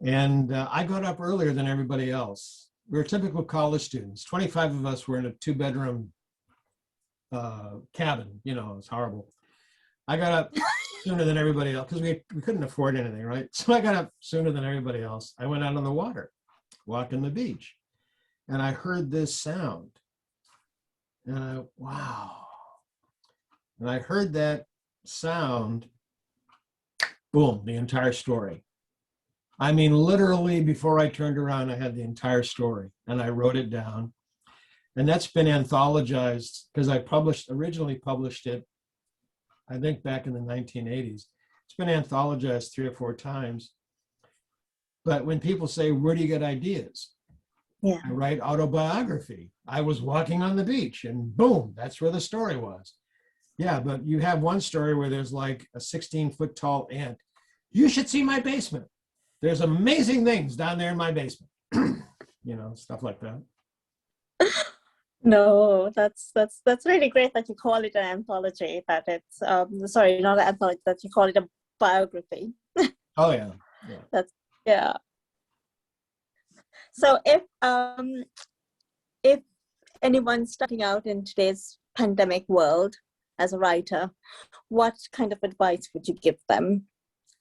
And I got up earlier than everybody else. We were typical college students. 25 of us were in a 2-bedroom cabin. You know, it was horrible. I got up sooner than everybody else because we couldn't afford anything, right? So I got up sooner than everybody else. I went out on the water, walking the beach, and I heard this sound. And wow. And I heard that sound, boom, the entire story. I mean, literally before I turned around, I had the entire story and I wrote it down. And that's been anthologized because I originally published it, I think back in the 1980s. It's been anthologized 3 or 4 times. But when people say, where do you get ideas? Yeah. I write autobiography. I was walking on the beach and boom, that's where the story was. Yeah, but you have one story where there's like a 16-foot tall ant. You should see my basement. There's amazing things down there in my basement. stuff like that. No, that's really great that you call it an anthology. That it's sorry, not an anthology. That you call it a biography. Oh yeah, yeah. That's yeah. So if anyone's starting out in today's pandemic world as a writer, what kind of advice would you give them?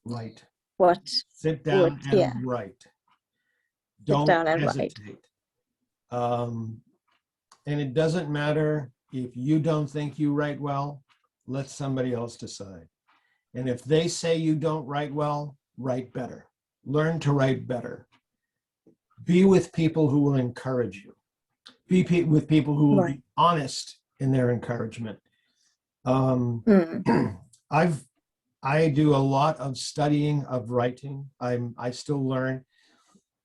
Write. What Sit down and yeah, write. sit Don't down and write. hesitate. And it doesn't matter if you don't think you write well, let somebody else decide. And if they say you don't write well, write better. Learn to write better. Be with people who will encourage you. Be with people who will be honest in their encouragement. I do a lot of studying of writing. I still learn.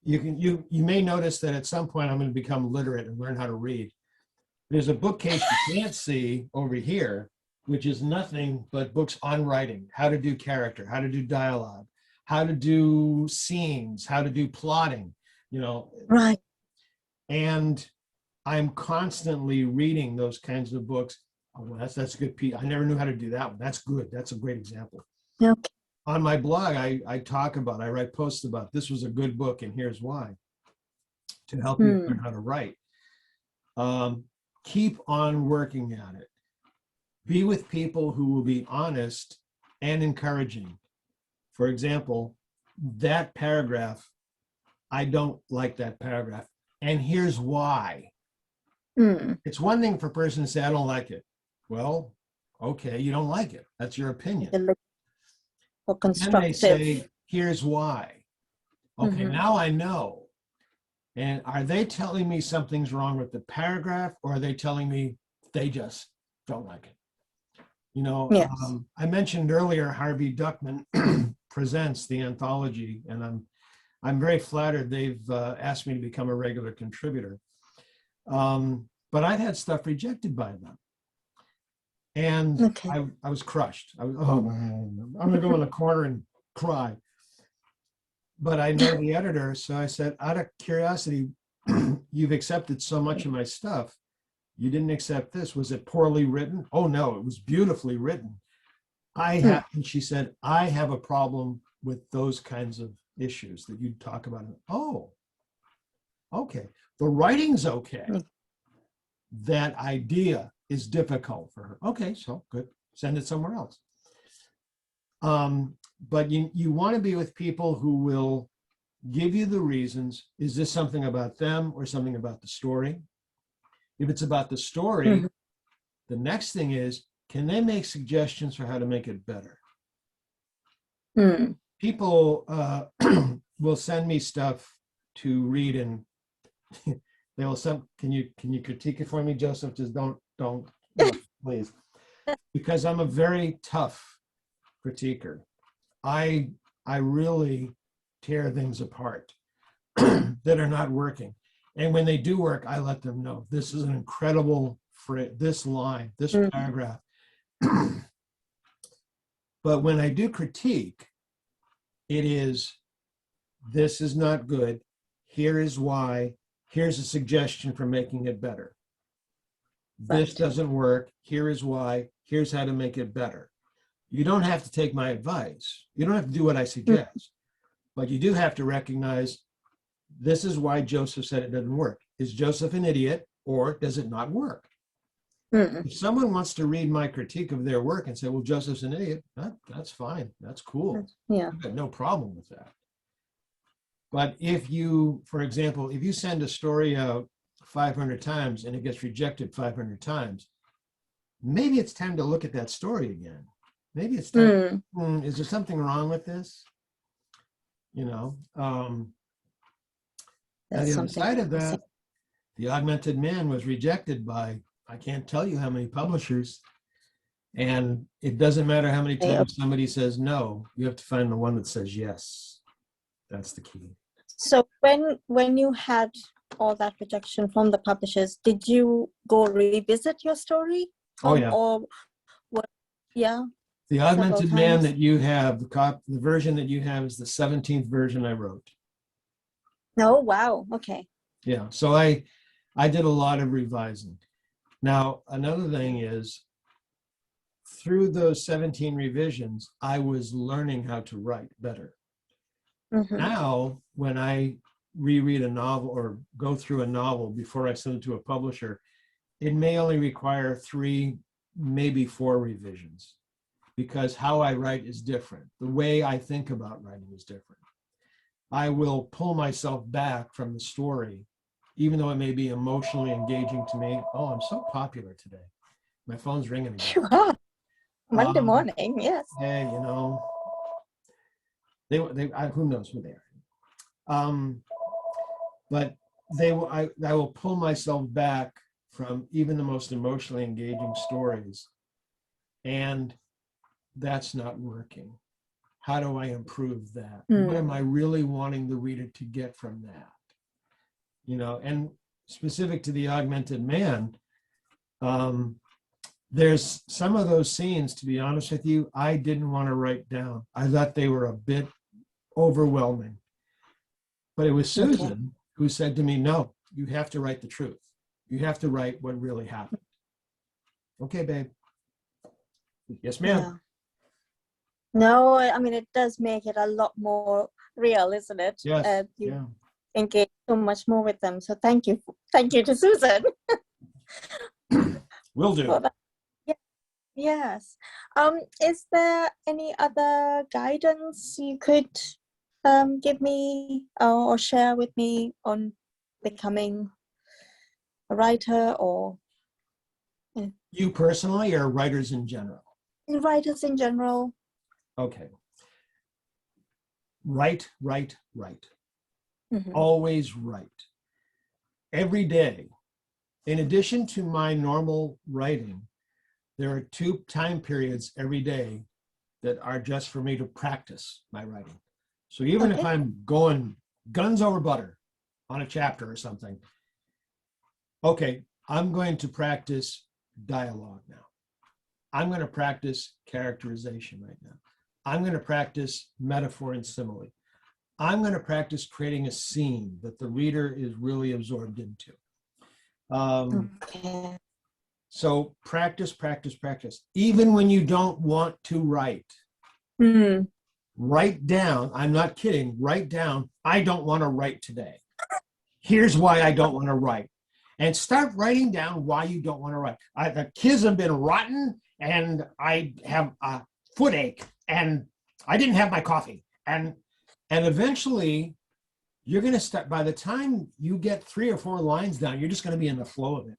You may notice that at some point I'm going to become literate and learn how to read. There's a bookcase you can't see over here, which is nothing but books on writing, how to do character, how to do dialogue, how to do scenes, how to do plotting, Right. And I'm constantly reading those kinds of books. Oh, well, that's a good piece. I never knew how to do that one. That's good. That's a great example. Okay. On my blog, I write posts about this was a good book and here's why, to help you learn how to write. Keep on working at it. Be with people who will be honest and encouraging. For example, that paragraph, I don't like that paragraph. And here's why. It's one thing for a person to say, I don't like it. Well, okay, you don't like it. That's your opinion. Or constructive. Then they say, here's why. Okay, now I know. And are they telling me something's wrong with the paragraph, or are they telling me they just don't like it? Yes. I mentioned earlier Harvey Duckman presents the anthology, and I'm very flattered they've asked me to become a regular contributor. But I've had stuff rejected by them. And I was crushed. I'm going to go in a corner and cry. But I know the editor, so I said, out of curiosity, you've accepted so much of my stuff. You didn't accept this. Was it poorly written? Oh, no, it was beautifully written. And she said, I have a problem with those kinds of issues that you talk about. Oh, okay. The writing's okay. That idea is difficult for her. Okay, so good. Send it somewhere else. But you want to be with people who will give you the reasons. Is this something about them or something about the story? If it's about the story, the next thing is, can they make suggestions for how to make it better? People will send me stuff to read, and they will send. Can you critique it for me, Joseph? Just don't, no, please, because I'm a very tough critiquer. I really tear things apart that are not working. And when they do work, I let them know, this is an incredible phrase, this line, this paragraph. But when I do critique, it is, this is not good. Here is why. Here's a suggestion for making it better. This doesn't work. Here is why. Here's how to make it better. You don't have to take my advice. You don't have to do what I suggest, but you do have to recognize this is why Joseph said it doesn't work. Is Joseph an idiot, or does it not work? If someone wants to read my critique of their work and say, well, Joseph's an idiot, that's fine. That's cool. Yeah. I've got no problem with that. But if you, for example, if you send a story out 500 times and it gets rejected 500 times, maybe it's time to look at that story again. Maybe it's time, is there something wrong with this? On the other side of that, The Augmented Man was rejected by, I can't tell you how many publishers. And it doesn't matter how many times somebody says no, you have to find the one that says yes. That's the key. So when you had all that rejection from the publishers, did you go revisit your story? Oh, yeah. Or what? Yeah. The Augmented Man that you have, the version that you have is the 17th version I wrote. Oh, wow. Okay. Yeah. So I did a lot of revising. Now, another thing is, through those 17 revisions, I was learning how to write better. Mm-hmm. Now, when I reread a novel or go through a novel before I send it to a publisher, it may only require 3, maybe 4 revisions, because how I write is different. The way I think about writing is different. I will pull myself back from the story, even though it may be emotionally engaging to me. Oh, I'm so popular today. My phone's ringing again. You are. Monday morning, yes. Hey, you know, who knows who they are. But I will pull myself back from even the most emotionally engaging stories, and that's not working. How do I improve that? What am I really wanting the reader to get from that? You know, and specific to the augmented man, there's some of those scenes, to be honest with you, I didn't want to write down. I thought they were a bit overwhelming. But it was Susan who said to me, no, you have to write the truth. You have to write what really happened. Okay, babe. Yes, ma'am. Yeah. No, I mean, it does make it a lot more real, isn't it? Yes. You engage so much more with them. So thank you. Thank you to Susan. Will do. Yes. Is there any other guidance you could give me or share with me on becoming a writer, or you personally, or writers in general? Writers in general. Okay. Write. Mm-hmm. Always write. Every day. In addition to my normal writing, there are 2 time periods every day that are just for me to practice my writing. So even if I'm going guns over butter on a chapter or something, okay, I'm going to practice dialogue now. I'm going to practice characterization right now. I'm going to practice metaphor and simile. I'm going to practice creating a scene that the reader is really absorbed into. So practice. Even when you don't want to write, write down, I'm not kidding, write down, I don't want to write today. Here's why I don't want to write. And start writing down why you don't want to write. The kids have been rotten, and I have a foot ache, and I didn't have my coffee. And eventually, you're going to start, by the time you get 3 or 4 lines down, you're just going to be in the flow of it.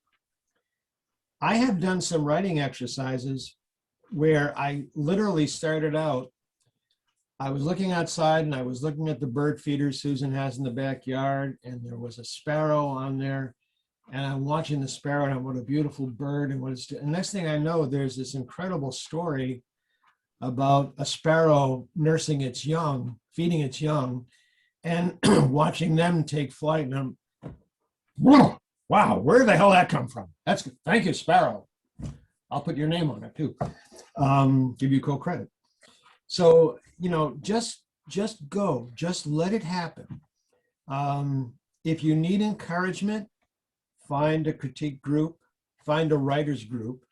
I have done some writing exercises where I literally started out, I was looking outside and I was looking at the bird feeders Susan has in the backyard, and there was a sparrow on there, and I'm watching the sparrow, and what a beautiful bird, and what it's doing. And next thing I know, there's this incredible story about a sparrow nursing its young, feeding its young, and watching them take flight. And I'm, wow, where the hell did that come from? That's good. Thank you, Sparrow. I'll put your name on it too. Give you co-credit. So, you know, just go, just let it happen. If you need encouragement, find a critique group, find a writer's group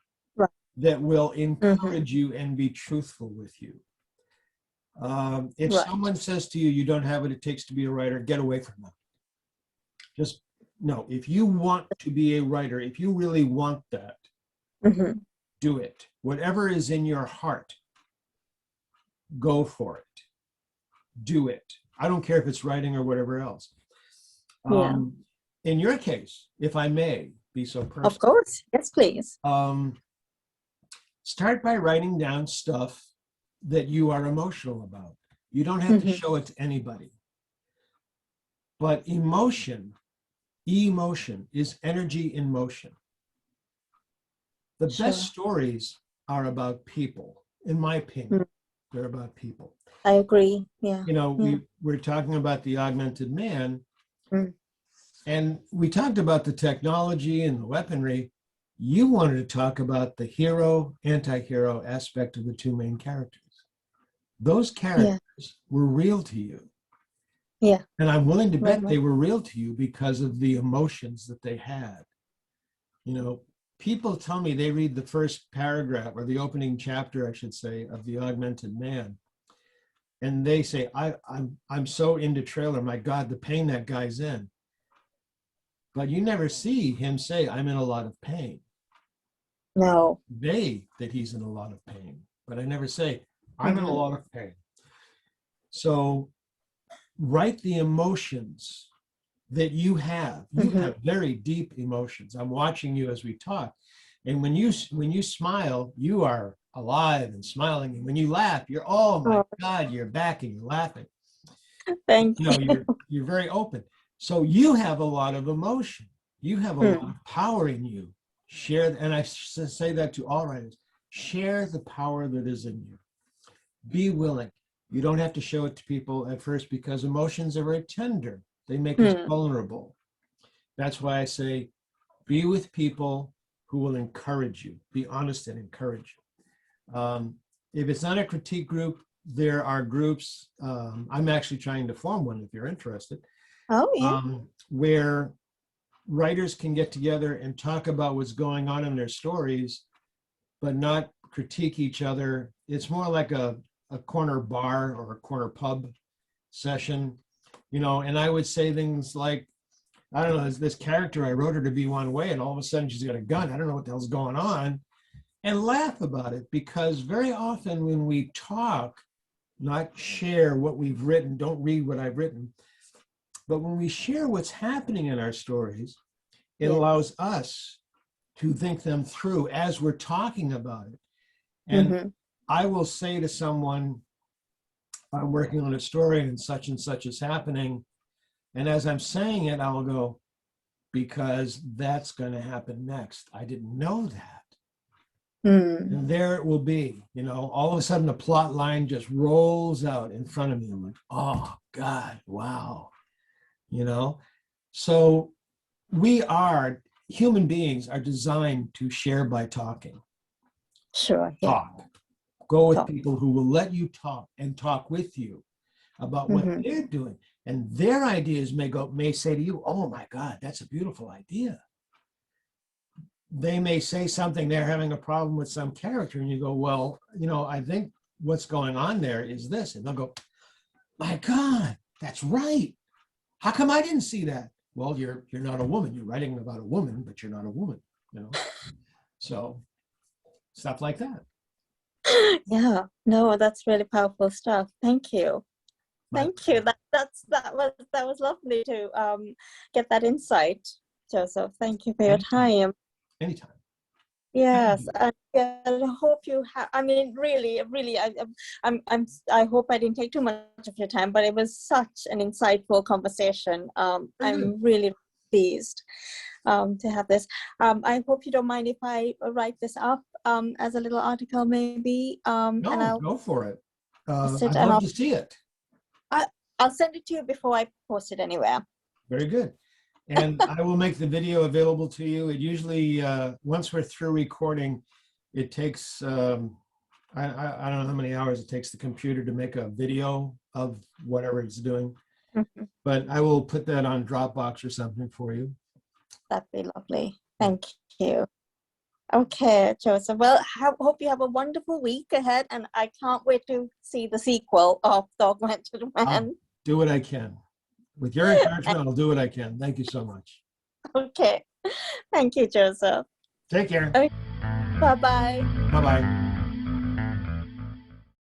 that will encourage you and be truthful with you. If someone says to you, you don't have what it takes to be a writer, get away from them. Just no, if you want to be a writer, if you really want that, do it. Whatever is in your heart, go for it. Do it. I don't care if it's writing or whatever else. In your case, if I may be so personal. Of course. Yes, please. Start by writing down stuff that you are emotional about. You don't have to show it to anybody. But emotion is energy in motion. The best stories are about people, in my opinion. They're about people. I agree. Yeah. You know, we're talking about the augmented man, and we talked about the technology and the weaponry. You wanted to talk about the hero, anti-hero aspect of the 2 main characters. Those characters were real to you. Yeah. And I'm willing to bet Right. they were real to you because of the emotions that they had. You know, people tell me they read the first paragraph or the opening chapter, I should say, of The Augmented Man. And they say, I'm so into Trailer, my God, the pain that guy's in. But you never see him say, I'm in a lot of pain. No. That he's in a lot of pain, but I never say, I'm in a lot of pain. So write the emotions that you have. You have very deep emotions. I'm watching you as we talk. And when you smile, you are alive and smiling. And when you laugh, you're, oh my God, you're back and you're laughing. Thank you. You know, you're very open. So you have a lot of emotion. You have a lot of power in you. Share, and I say that to all writers, share the power that is in you. Be willing. You don't have to show it to people at first because emotions are very tender. They make us vulnerable. That's why I say, be with people who will encourage you. Be honest and encourage you. If it's not a critique group, there are groups. I'm actually trying to form one if you're interested. Oh, yeah. Where writers can get together and talk about what's going on in their stories, but not critique each other. It's more like a corner bar or a corner pub session, you know, and I would say things like, I don't know, this character, I wrote her to be one way and all of a sudden she's got a gun. I don't know what the hell's going on, and laugh about it, because very often when we talk, not share what we've written, don't read what I've written, but when we share what's happening in our stories, it allows us to think them through as we're talking about it. And I will say to someone, I'm working on a story and such is happening. And as I'm saying it, I'll go, because that's going to happen next. I didn't know that. And there it will be, you know, all of a sudden the plot line just rolls out in front of me. I'm like, oh God, wow. You know, so human beings are designed to share by talking. Sure. Yeah. Talk. Go with people who will let you talk and talk with you about what they're doing. And their ideas may say to you, oh my God, that's a beautiful idea. They may say something, they're having a problem with some character, and you go, well, you know, I think what's going on there is this. And they'll go, my God, that's right. How come I didn't see that? Well, you're not a woman. You're writing about a woman, but you're not a woman, you know? So stuff like that. Yeah, no, that's really powerful stuff. Thank you. Thank you. That was lovely to get that insight, Joseph. Thank you for your time. Anytime. Yes, and I hope you have. I mean, really, I hope I didn't take too much of your time, but it was such an insightful conversation. I'm really pleased to have this. I hope you don't mind if I write this up as a little article, maybe. No, and I'll go for it. I'd love to see it. I'll send it to you before I post it anywhere. Very good. And I will make the video available to you. It usually, once we're through recording, it takes, I don't know how many hours it takes the computer to make a video of whatever it's doing. But I will put that on Dropbox or something for you. That'd be lovely. Thank you. Okay, Joseph. Well, hope you have a wonderful week ahead, and I can't wait to see the sequel of The Augmented Man. I'll do what I can. With your encouragement, I'll do what I can. Thank you so much. Okay. Thank you, Joseph. Take care. Okay. Bye-bye. Bye-bye.